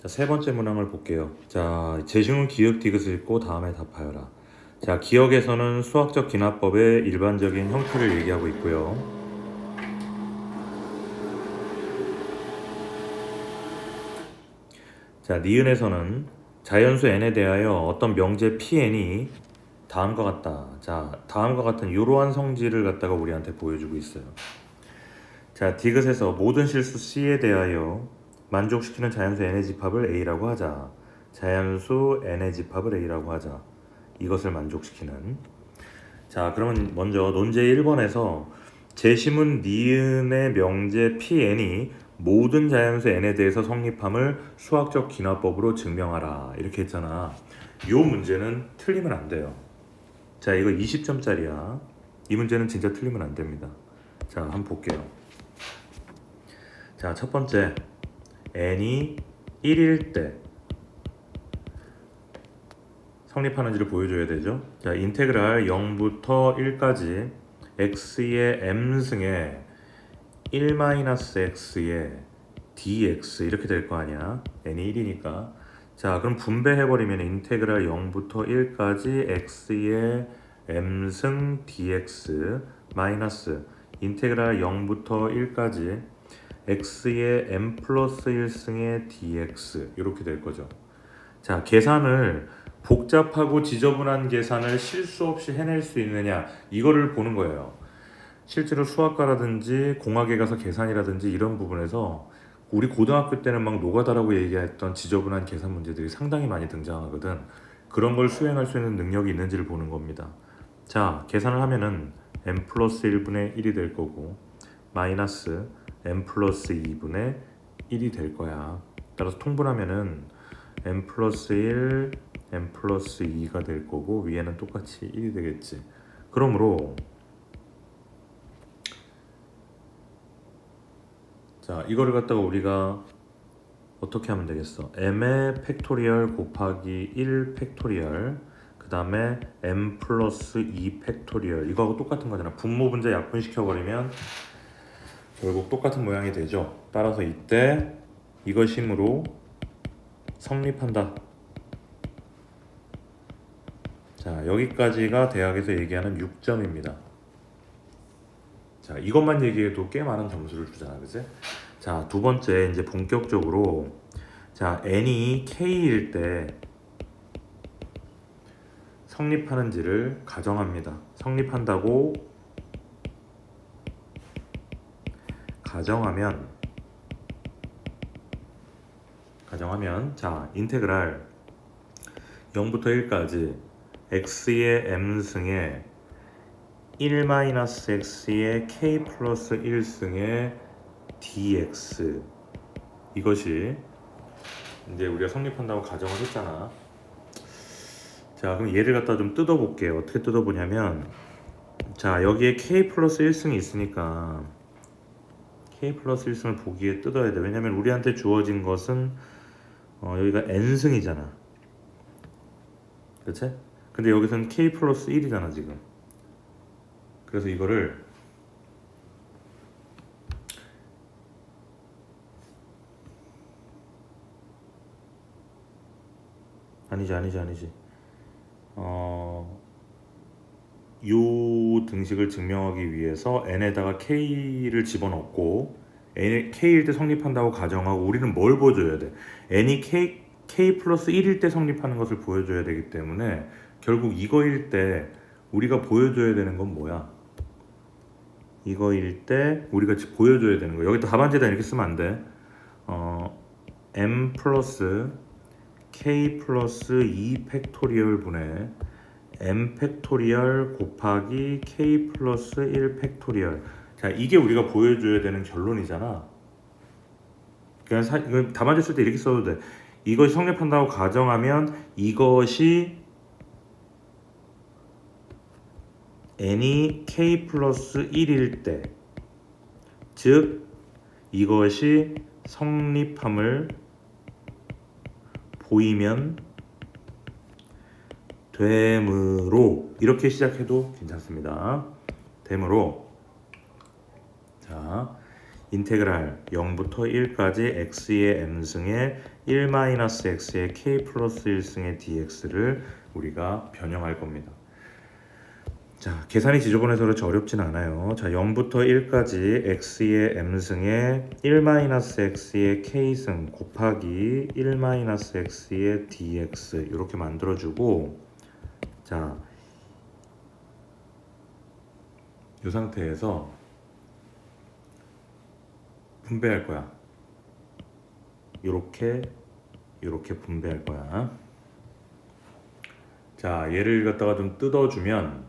자, 세 번째 문항을 볼게요. 자, 재심은 기억 디귿을 읽고 다음에 답하여라. 자, 기억에서는 수학적 기납법의 일반적인 형태를 얘기하고 있고요. 자, 니은에서는 자연수 n에 대하여 어떤 명제 pn이 다음과 같다. 자, 다음과 같은 이러한 성질을 갖다가 우리한테 보여주고 있어요. 자, 디귿에서 모든 실수 c에 대하여 만족시키는 자연수 n의 집합을 a라고 하자. 자연수 n의 집합을 a라고 하자. 이것을 만족시키는. 자, 그러면 먼저 논제 1번에서 재심은 니은의 명제 pn이 모든 자연수 n에 대해서 성립함을 수학적 기납법으로 증명하라 이렇게 했잖아. 요 문제는 틀리면 안 돼요. 자, 이거 20점짜리야. 이 문제는 진짜 틀리면 안 됩니다. 자, 한번 볼게요. 자, 첫 번째, n이 1일 때 성립하는지를 보여줘야 되죠. 자, 인테그랄 0부터 1까지 x의 m승에 1-x의 dx 이렇게 될 거 아니야. n이 1이니까. 자, 그럼 분배해버리면 인테그랄 0부터 1까지 x의 m승 dx 마이너스 인테그랄 0부터 1까지 x의 m 플러스 1승의 dx 이렇게 될 거죠. 자, 계산을 복잡하고 지저분한 계산을 실수 없이 해낼 수 있느냐 이거를 보는 거예요. 실제로 수학과라든지 공학에 가서 계산이라든지 이런 부분에서 우리 고등학교 때는 막 노가다라고 얘기했던 지저분한 계산 문제들이 상당히 많이 등장하거든. 그런 걸 수행할 수 있는 능력이 있는지를 보는 겁니다. 자, 계산을 하면은 m 플러스 1분의 1이 될 거고 마이너스 m 플러스 2분의 1이 될 거야. 따라서 통분하면은 m 플러스 1, m 플러스 2가 될 거고 위에는 똑같이 1이 되겠지. 그러므로 자, 이거를 갖다가 우리가 어떻게 하면 되겠어? m의 팩토리얼 곱하기 1 팩토리얼 그 다음에 m 플러스 2 팩토리얼 이거하고 똑같은 거잖아. 분모 분자 약분시켜버리면 결국 똑같은 모양이 되죠. 따라서 이때 이것이므로 성립한다. 자, 여기까지가 대학에서 얘기하는 6점입니다. 자, 이것만 얘기해도 꽤 많은 점수를 주잖아, 그치? 자, 두 번째 이제 본격적으로 자, n이 k일 때 성립하는지를 가정합니다. 성립한다고 가정하면 자, 인테그랄 0부터 1까지 x의 m승에 1-x의 k 플러스 1승의 dx 이것이 이제 우리가 성립한다고 가정을 했잖아. 자, 그럼 얘를 갖다 좀 뜯어볼게요. 어떻게 뜯어보냐면 자, 여기에 k 플러스 1승이 있으니까 k 플러스 1승을 보기에 뜯어야 돼. 왜냐면 우리한테 주어진 것은 여기가 n승이잖아. 그치? 근데 여기서는 k 플러스 1이잖아 지금. 그래서 이거를 아니지. 요 등식을 증명하기 위해서 n에다가 k를 집어넣고 k일 때 성립한다고 가정하고 우리는 뭘 보여줘야 돼? n이 k 플러스 1일 때 성립하는 것을 보여줘야 되기 때문에 결국 이거일 때 우리가 보여줘야 되는 건 뭐야? 이거일 때 우리가 보여줘야 되는 거. 여기다 답안지에다 이렇게 쓰면 안 돼. m 플러스 k 플러스 2 팩토리얼 분의 m 팩토리얼 곱하기 k 플러스 1 팩토리얼. 자, 이게 우리가 보여줘야 되는 결론이잖아. 그냥 이거 답안지 쓸 때 이렇게 써도 돼. 이것이 성립한다고 가정하면 이것이 n이 k 플러스 1일 때, 즉 이것이 성립함을 보이면 되므로 이렇게 시작해도 괜찮습니다. 되므로 자, 인테그랄 0부터 1까지 x의 m승의 1-x의 k 플러스 1승의 dx를 우리가 변형할 겁니다. 자, 계산이 지저분해서 그렇지 어렵진 않아요. 자, 0부터 1까지 x의 m승의 1-x의 k승 곱하기 1-x의 dx 이렇게 만들어주고, 자, 이 상태에서 분배할 거야. 이렇게 분배할 거야. 자, 얘를 갖다가 좀 뜯어주면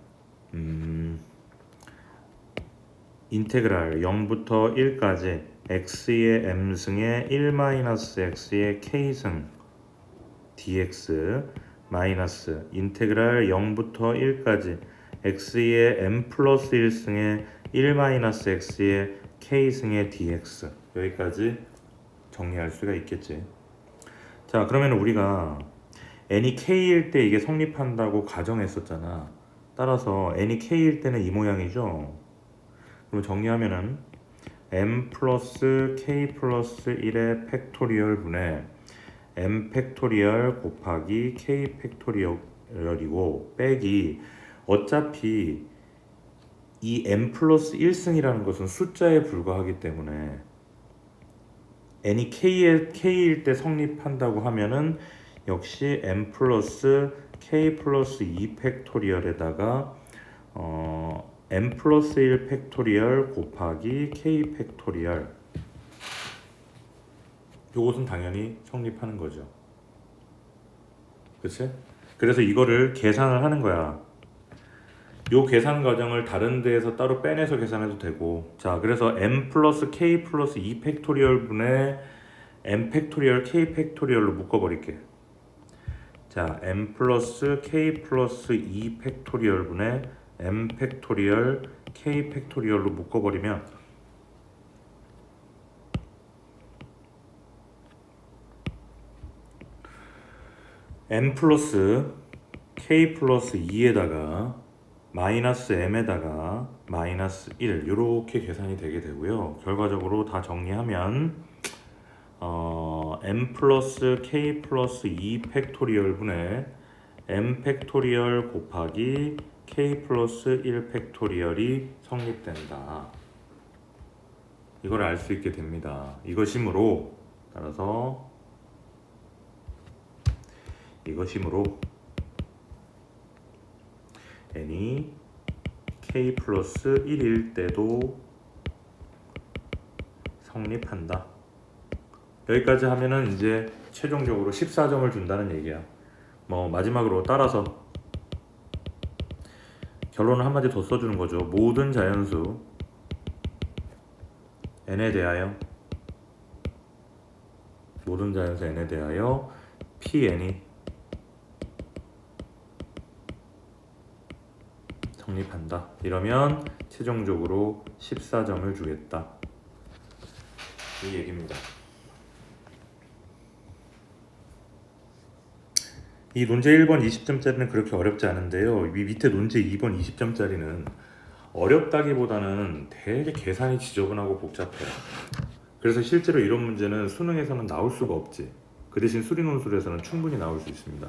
인테그랄 0부터 1까지 x의 m승의 1-x의 k승 dx 마이너스 인테그랄 0부터 1까지 x의 m 플러스 1승의 1-x의 k승의 dx 여기까지 정리할 수가 있겠지. 자, 그러면 우리가 n이 k일 때 이게 성립한다고 가정했었잖아. 따라서 n이 k일 때는 이 모양이죠. 그럼 정리하면은 m 플러스 k 플러스 1의 팩토리얼 분의 m 팩토리얼 곱하기 k 팩토리얼이고 빼기 어차피 이 m 플러스 1승이라는 것은 숫자에 불과하기 때문에 n이 k일 때 성립한다고 하면은 역시 m 플러스 k 플러스 2 팩토리얼에다가 m 플러스 1 팩토리얼 곱하기 k 팩토리얼 요것은 당연히 성립하는 거죠. 그치? 그래서 이거를 계산을 하는 거야. 요 계산 과정을 다른 데에서 따로 빼내서 계산해도 되고, 자, 그래서 m 플러스 k 플러스 2 팩토리얼 분의 m 팩토리얼 k 팩토리얼로 묶어버릴게. 자, m 플러스 k 플러스 2 팩토리얼 분의 m 팩토리얼 k 팩토리얼로 묶어버리면 m 플러스 k 플러스 2에다가 마이너스 m에다가 마이너스 1 이렇게 계산이 되게 되고요. 결과적으로 다 정리하면 m 플러스 k 플러스 2 팩토리얼 분의 m 팩토리얼 곱하기 k 플러스 1 팩토리얼이 성립된다. 이걸 알 수 있게 됩니다. 이것이므로 따라서 이것이므로 n이 k 플러스 1일 때도 성립한다. 여기까지 하면은 이제 최종적으로 14점을 준다는 얘기야. 뭐 마지막으로 따라서 결론을 한마디 더 써주는 거죠. 모든 자연수 n에 대하여 pn이 성립한다. 이러면 최종적으로 14점을 주겠다. 이 얘기입니다. 이 논제 1번 20점짜리는 그렇게 어렵지 않은데요. 이 밑에 논제 2번 20점짜리는 어렵다기보다는 되게 계산이 지저분하고 복잡해요. 그래서 실제로 이런 문제는 수능에서는 나올 수가 없지. 그 대신 수리논술에서는 충분히 나올 수 있습니다.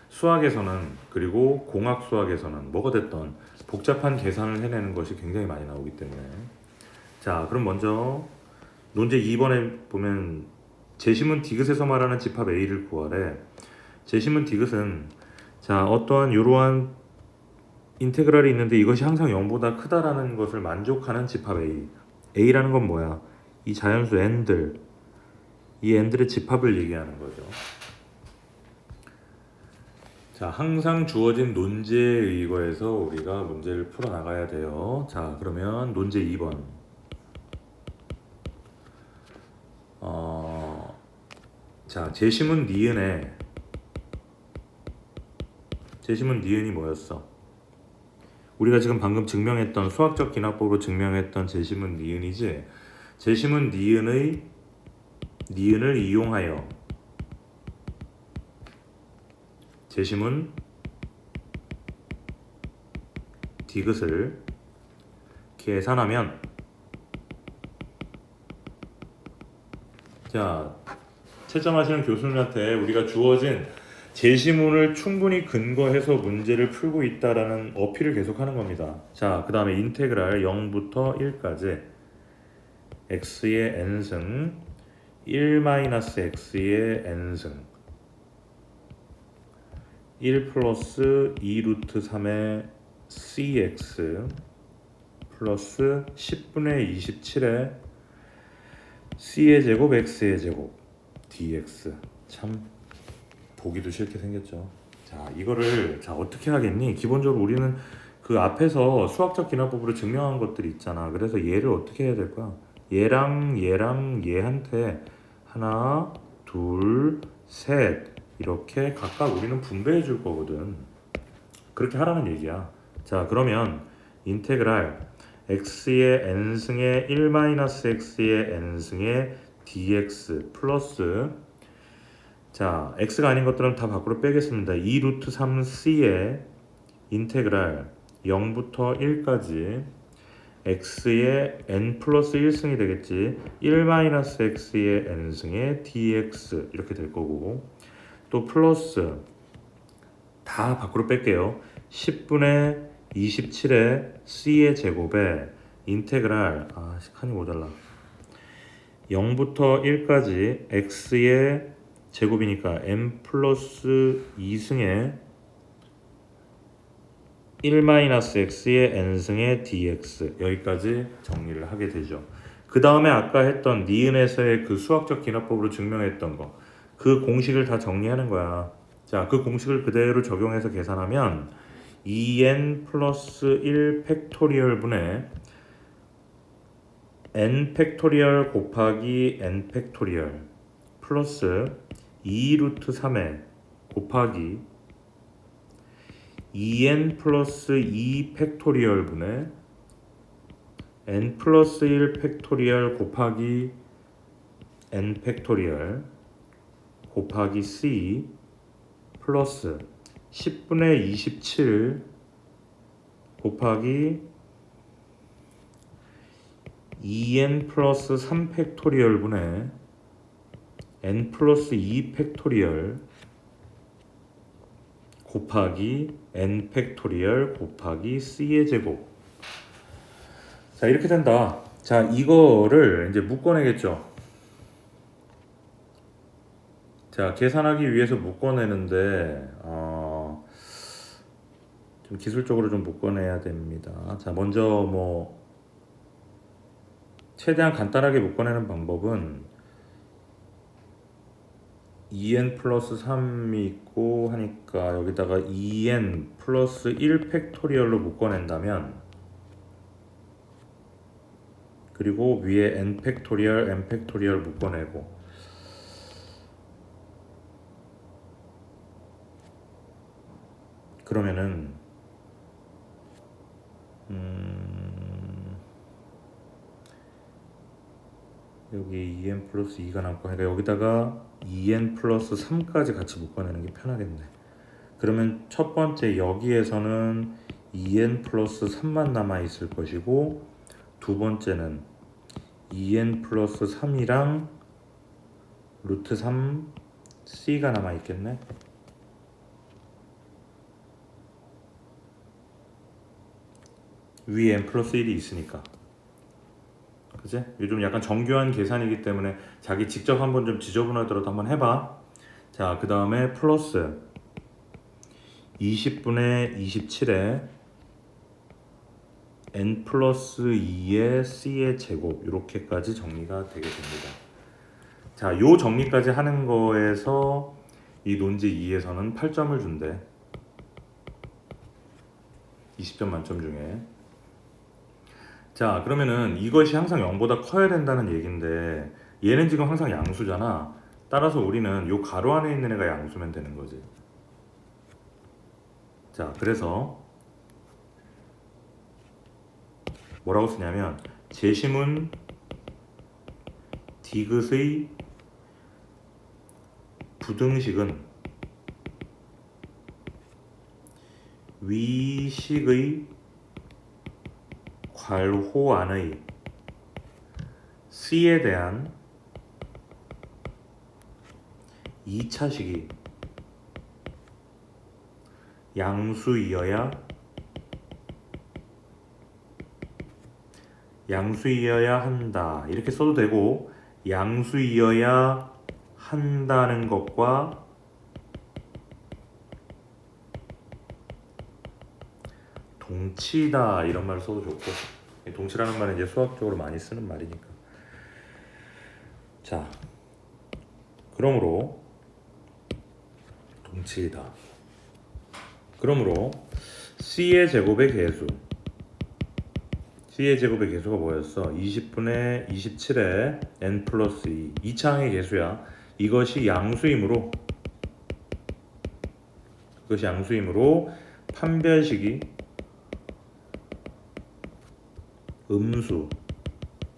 수학에서는, 그리고 공학 수학에서는 뭐가 됐던 복잡한 계산을 해내는 것이 굉장히 많이 나오기 때문에. 자, 그럼 먼저 논제 2번에 보면 제시문 디귿에서 말하는 집합 A를 구하래. 제시문 디귿은 자, 어떠한 이러한 인테그랄이 있는데 이것이 항상 0보다 크다라는 것을 만족하는 집합 A. A라는 건 뭐야? 이 자연수 n들, 이 n들의 집합을 얘기하는 거죠. 자, 항상 주어진 논제에 의거해서 우리가 문제를 풀어 나가야 돼요. 자, 그러면 논제 2번. 자, 제시문 니은이 뭐였어? 우리가 지금 방금 증명했던 수학적 기납법으로 증명했던 제시문 니은이지. 제시문 니은을 이용하여 제시문 디귿을 계산하면 자, 채점하시는 교수님한테 우리가 주어진 제시문을 충분히 근거해서 문제를 풀고 있다라는 어필을 계속하는 겁니다. 자, 그 다음에 인테그랄 0부터 1까지 x의 n승 1-x의 n승 1 플러스 2 루트 3의 cx 플러스 10분의 27의 c의 제곱 x의 제곱 dx. 참 보기도 싫게 생겼죠. 자, 이거를 어떻게 하겠니? 기본적으로 우리는 그 앞에서 수학적 기납법으로 증명한 것들이 있잖아. 그래서 얘를 어떻게 해야 될까? 얘랑 얘한테 하나, 둘, 셋 이렇게 각각 우리는 분배해 줄 거거든. 그렇게 하라는 얘기야. 자, 그러면 인테그랄 x의 n승의 1-x의 n승의 dx 플러스, 자, x가 아닌 것들은 다 밖으로 빼겠습니다. 2 루트 3c의 인테그랄 0부터 1까지 x의 n 플러스 1승이 되겠지. 1-x의 n승의 dx 이렇게 될 거고, 또 플러스 다 밖으로 뺄게요. 10분의 27의 c의 제곱에 인테그랄 칸이 모자라 0부터 1까지 x의 제곱이니까 n 플러스 2승의 1-x의 n승의 dx 여기까지 정리를 하게 되죠. 그 다음에 아까 했던 니은에서의 그 수학적 기납법으로 증명했던 거, 그 공식을 다 정리하는 거야. 자, 그 공식을 그대로 적용해서 계산하면 2n 플러스 1 팩토리얼 분의 n 팩토리얼 곱하기 n 팩토리얼 플러스 2 루트 3에 곱하기 2n 플러스 2 팩토리얼 분의 n 플러스 1 팩토리얼 곱하기 n 팩토리얼 곱하기 c 플러스 10분의 27 곱하기 2n 플러스 3 팩토리얼 분의 n 플러스 2 팩토리얼 곱하기 n 팩토리얼 곱하기 c의 제곱. 자, 이렇게 된다. 자, 이거를 이제 묶어내겠죠. 자, 계산하기 위해서 묶어내는데 좀 기술적으로 좀 묶어내야 됩니다. 자, 먼저 뭐 최대한 간단하게 묶어내는 방법은 2n 플러스 3이 있고 하니까 여기다가 2n 플러스 1 팩토리얼로 묶어낸다면, 그리고 위에 n 팩토리얼, n 팩토리얼 묶어내고, 그러면은 여기 2n 플러스 2가 남고 하니까 여기다가 2n 플러스 3까지 같이 묶어내는 게 편하겠네. 그러면 첫 번째 여기에서는 2n 플러스 3만 남아 있을 것이고, 두 번째는 2n 플러스 3이랑 루트 3 c가 남아 있겠네. 위에 n 플러스 1이 있으니까. 그치? 요즘 약간 정교한 계산이기 때문에 자기 직접 한번 좀 지저분하더라도 한번 해봐. 자, 그 다음에 플러스 20분의 27에 n 플러스 2의 c의 제곱, 이렇게까지 정리가 되게 됩니다. 자, 요 정리까지 하는 거에서 이 논제 2에서는 8점을 준대. 20점 만점 중에. 자, 그러면은 이것이 항상 0보다 커야 된다는 얘긴데, 얘는 지금 항상 양수잖아. 따라서 우리는 요 가로 안에 있는 애가 양수면 되는 거지. 자, 그래서 뭐라고 쓰냐면, 제시문 디귿의 부등식은 위식의 괄호 안의 c에 대한 2차식이 양수이어야 한다 이렇게 써도 되고, 양수이어야 한다는 것과 동치다 이런 말을 써도 좋고, 동치라는 말은 이제 수학적으로 많이 쓰는 말이니까. 자, 그러므로 동치이다. 그러므로 C의 제곱의 계수, C의 제곱의 계수가 뭐였어? 20분의 27의 n 플러스 2, 2차항의 계수야. 이것이 양수이므로 판별식이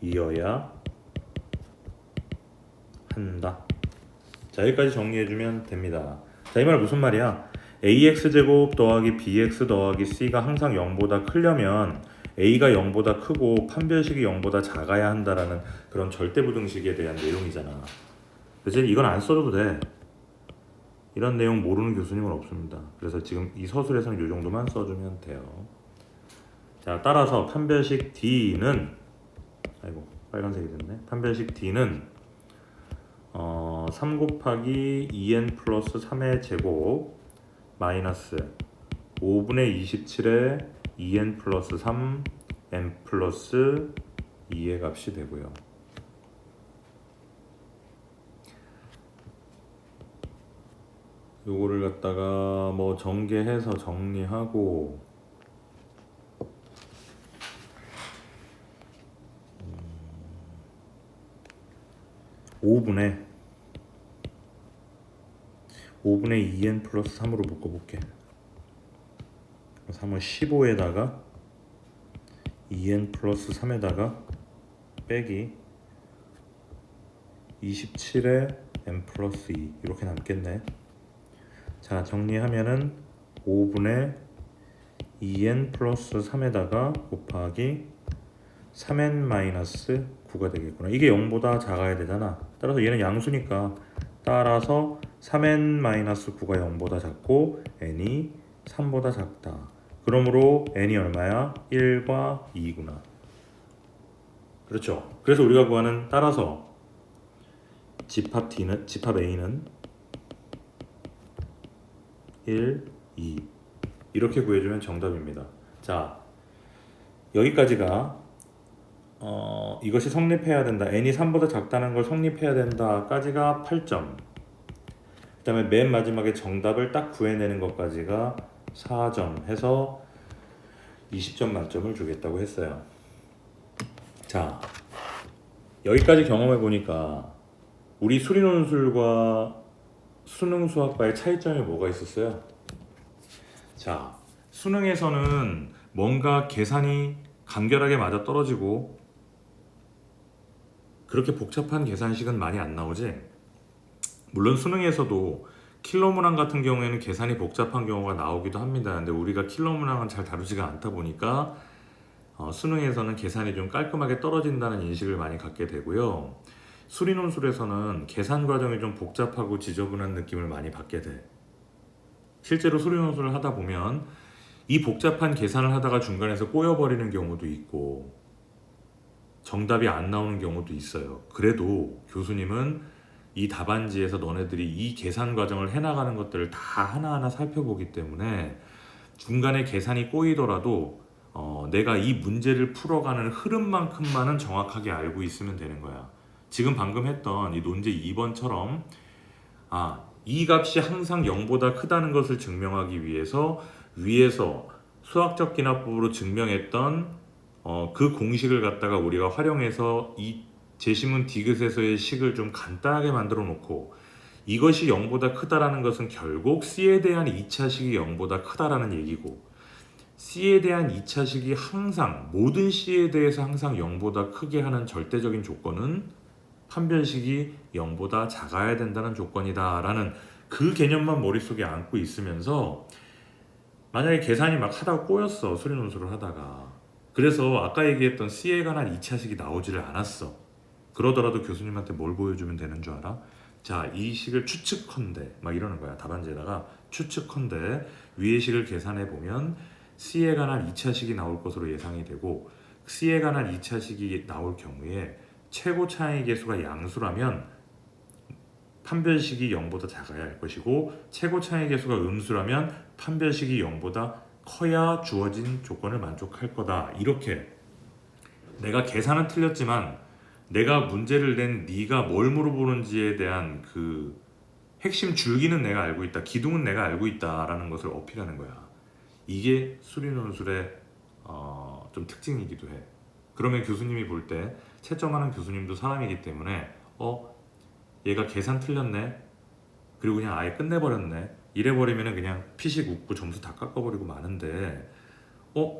음수이어야 한다. 자, 여기까지 정리해주면 됩니다. 자, 이 말 무슨 말이야? ax제곱 더하기 bx 더하기 c가 항상 0보다 크려면 a가 0보다 크고 판별식이 0보다 작아야 한다라는 그런 절대부등식에 대한 내용이잖아. 그치? 이건 안 써도 돼. 이런 내용 모르는 교수님은 없습니다. 그래서 지금 이 서술에서는 이 정도만 써주면 돼요. 자, 따라서 판별식 D는, 아이고 빨간색이 됐네. 판별식 D는 3 곱하기 2n 플러스 3의 제곱 마이너스 5분의 27의 2n 플러스 3 n 플러스 2의 값이 되고요. 요거를 갖다가 뭐 전개해서 정리하고 5분의 2n 플러스 3으로 묶어볼게. 3은 15에다가 2n 플러스 3에다가 빼기 27에 n 플러스 2 이렇게 남겠네. 자, 정리하면은 5분의 2n 플러스 3에다가 곱하기 3n 마이너스 9가 되겠구나. 이게 0보다 작아야 되잖아. 따라서 얘는 양수니까 따라서 3n 마이너스 9가 0보다 작고 n이 3보다 작다. 그러므로 n이 얼마야? 1과 2구나. 그렇죠. 그래서 우리가 구하는 따라서 집합 A는 1, 2 이렇게 구해주면 정답입니다. 자, 여기까지가 이것이 성립해야 된다. n이 3보다 작다는 걸 성립해야 된다까지가 8점. 그 다음에 맨 마지막에 정답을 딱 구해내는 것까지가 4점 해서 20점 만점을 주겠다고 했어요. 자, 여기까지 경험해 보니까 우리 수리논술과 수능 수학과의 차이점이 뭐가 있었어요? 자, 수능에서는 뭔가 계산이 간결하게 맞아 떨어지고 그렇게 복잡한 계산식은 많이 안 나오지. 물론 수능에서도 킬러 문항 같은 경우에는 계산이 복잡한 경우가 나오기도 합니다. 근데 우리가 킬러 문항은 잘 다루지가 않다 보니까 수능에서는 계산이 좀 깔끔하게 떨어진다는 인식을 많이 갖게 되고요. 수리논술에서는 계산 과정이 좀 복잡하고 지저분한 느낌을 많이 받게 돼. 실제로 수리논술을 하다 보면 이 복잡한 계산을 하다가 중간에서 꼬여버리는 경우도 있고 정답이 안 나오는 경우도 있어요. 그래도 교수님은 이 답안지에서 너네들이 이 계산 과정을 해나가는 것들을 다 하나하나 살펴보기 때문에 중간에 계산이 꼬이더라도 내가 이 문제를 풀어가는 흐름만큼만은 정확하게 알고 있으면 되는 거야. 지금 방금 했던 이 논제 2번처럼 이 값이 항상 0보다 크다는 것을 증명하기 위해서 위에서 수학적 기납법으로 증명했던 그 공식을 갖다가 우리가 활용해서 이 제시문 디귿에서의 식을 좀 간단하게 만들어 놓고 이것이 0보다 크다라는 것은 결국 C에 대한 2차식이 0보다 크다라는 얘기고 C에 대한 2차식이 항상 모든 C에 대해서 항상 0보다 크게 하는 절대적인 조건은 판별식이 0보다 작아야 된다는 조건이다 라는 그 개념만 머릿속에 안고 있으면서 만약에 계산이 막 하다가 꼬였어. 수리논술을 하다가. 그래서 아까 얘기했던 C에 관한 2차식이 나오지를 않았어. 그러더라도 교수님한테 뭘 보여주면 되는 줄 알아? 자, 이 식을 추측컨대 막 이러는 거야. 답안지에다가 추측컨대 위의 식을 계산해 보면 C에 관한 2차 식이 나올 것으로 예상이 되고 C에 관한 2차 식이 나올 경우에 최고 차항의 개수가 양수라면 판별식이 0보다 작아야 할 것이고 최고 차항의 개수가 음수라면 판별식이 0보다 커야 주어진 조건을 만족할 거다. 이렇게 내가 계산은 틀렸지만 내가 문제를 낸 네가 뭘 물어보는지에 대한 그 핵심 줄기는 내가 알고 있다. 기둥은 내가 알고 있다라는 것을 어필하는 거야. 이게 수리논술의 좀 특징이기도 해. 그러면 교수님이 볼 때 채점하는 교수님도 사람이기 때문에 얘가 계산 틀렸네. 그리고 그냥 아예 끝내버렸네. 이래버리면 그냥 피식 웃고 점수 다 깎아버리고 마는데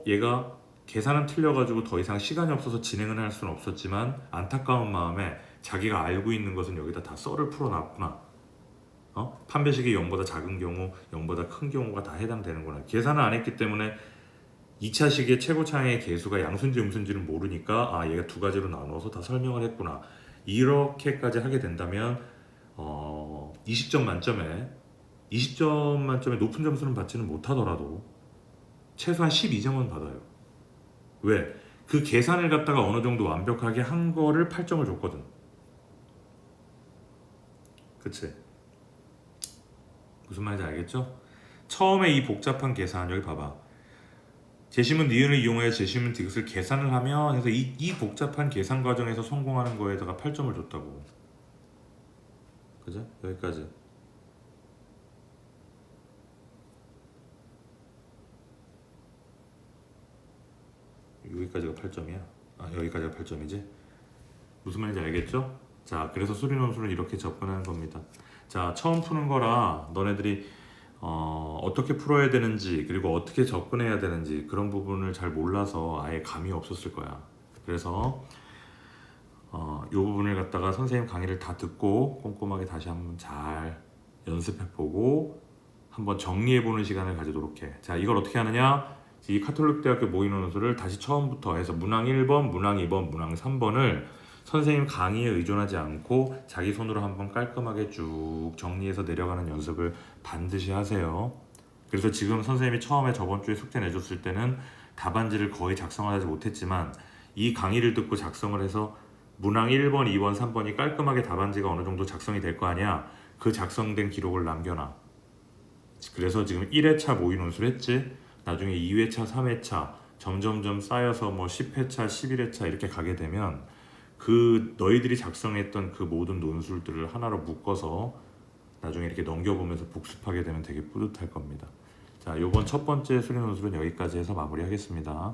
얘가 계산은 틀려가지고 더 이상 시간이 없어서 진행은 할 수는 없었지만 안타까운 마음에 자기가 알고 있는 것은 여기다 다 썰을 풀어놨구나. 판별식이 0보다 작은 경우, 0보다 큰 경우가 다 해당되는구나. 계산을 안 했기 때문에 2차 식의 최고 차항의 개수가 양수인지 음수인지를 모르니까 얘가 두 가지로 나눠서 다 설명을 했구나. 이렇게까지 하게 된다면 20점 만점에 높은 점수는 받지는 못하더라도 최소한 12점은 받아요. 왜? 그 계산을 갖다가 어느 정도 완벽하게 한 거를 8점을 줬거든. 그치? 무슨 말인지 알겠죠? 처음에 이 복잡한 계산 여기 봐봐. 재심은 니은을 이용하여 재심은 디귿을 계산을 하면 해서 이 복잡한 계산 과정에서 성공하는 거에다가 8점을 줬다고. 그죠? 여기까지. 여기까지가 8점이야. 여기까지가 8점이지. 무슨 말인지 알겠죠? 자, 그래서 수리논술은 이렇게 접근하는 겁니다. 자, 처음 푸는 거라 너네들이 어떻게 풀어야 되는지 그리고 어떻게 접근해야 되는지 그런 부분을 잘 몰라서 아예 감이 없었을 거야. 그래서 이 부분을 갖다가 선생님 강의를 다 듣고 꼼꼼하게 다시 한번 잘 연습해보고 한번 정리해보는 시간을 가지도록 해. 자, 이걸 어떻게 하느냐? 이 카톨릭대학교 모의논술을 다시 처음부터 해서 문항 1번, 문항 2번, 문항 3번을 선생님 강의에 의존하지 않고 자기 손으로 한번 깔끔하게 쭉 정리해서 내려가는 연습을 반드시 하세요. 그래서 지금 선생님이 처음에 저번 주에 숙제 내줬을 때는 답안지를 거의 작성하지 못했지만 이 강의를 듣고 작성을 해서 문항 1번, 2번, 3번이 깔끔하게 답안지가 어느 정도 작성이 될 거 아니야. 그 작성된 기록을 남겨놔. 그래서 지금 1회차 모의논술 했지. 나중에 2회차, 3회차 점점점 쌓여서 뭐 10회차, 11회차 이렇게 가게 되면 그 너희들이 작성했던 그 모든 논술들을 하나로 묶어서 나중에 이렇게 넘겨보면서 복습하게 되면 되게 뿌듯할 겁니다. 자, 요번 첫 번째 수리 논술은 여기까지 해서 마무리하겠습니다.